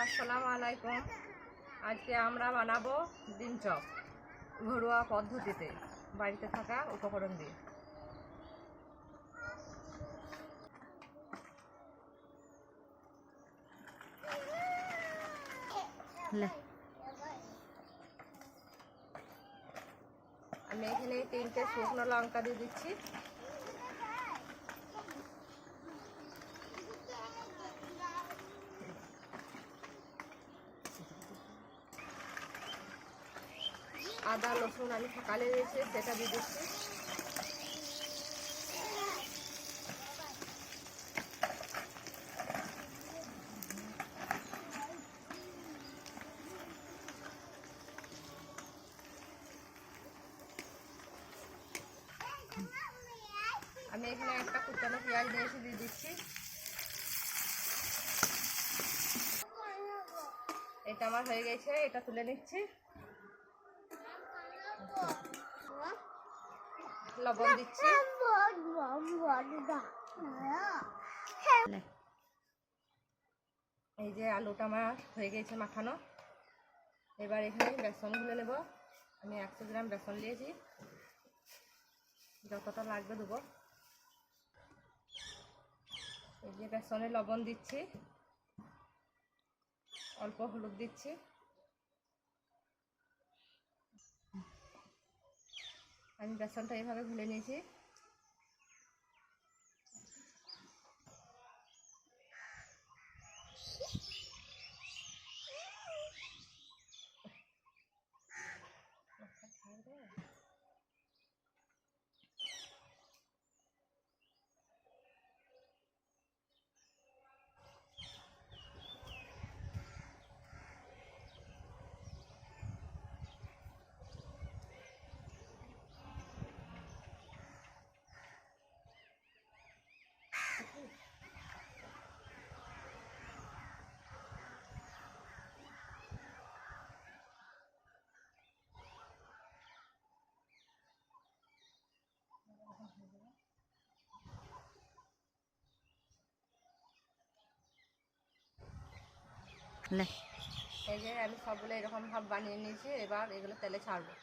আসসালামু আলাইকুম। আজকে আমরা বানাবো ডিম চপ ঘরোয়া পদ্ধতিতে বাড়িতে থাকা উপকরণ দিয়ে। আমি এখানে 3টে শুকনো লঙ্কা দিয়ে দিচ্ছি। আদা রসুন আমি সকালে দিয়েছি, সেটা দিয়ে দিচ্ছি। আমি এখানে একটা কুচানো পেঁয়াজ দিয়েছি, দিয়ে দিচ্ছি। এটা আমার হয়ে গেছে, এটা তুলে নিচ্ছি। লবণ দিচ্ছি। এই যে আলুটা আমার হয়ে গেছে মাখানো। এবার এখানে বেসন গুলে নেব। আমি 100 গ্রাম বেসন নিয়েছি, যতটা লাগবে দেবো। এই যে বেসনে লবণ দিচ্ছি, অল্প হলুদ দিচ্ছি। আমি বেসনটা এইভাবে গুলে নিয়েছি। এই যে আমি সবগুলো এরকম ভাব বানিয়ে নিয়েছি। এবার এগুলো তেলে ছাড়বো।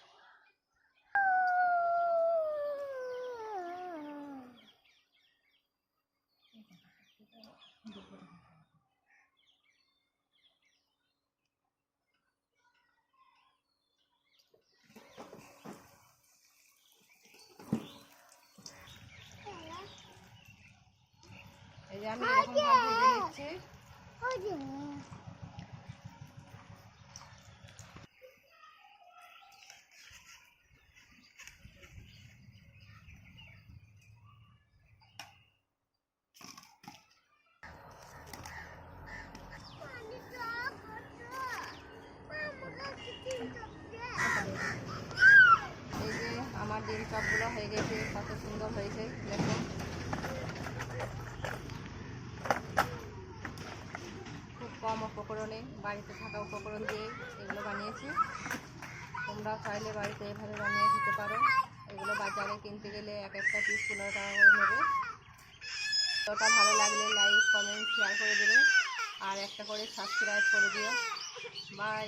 এই যে আমি এরকম ভাব ভেজে নিচ্ছি। এই যে আমার ডিম চপগুলো হয়ে গেছে, কত সুন্দর হয়েছে দেখুন। খুব কম উপকরণে, বাড়িতে থাকা উপকরণ দিয়ে এগুলো বানিয়েছি। তোমরা চাইলে বাড়িতে এভাবে বানিয়ে খেতে পারো। এগুলো বাজারে কিনতে গেলে এক একটা পিস 15 টাকা করে নেবে। ওটা ভালো লাগলে লাইক কমেন্ট শেয়ার করে দেবে, আর একটা করে সাবস্ক্রাইব করে দিও। বাই।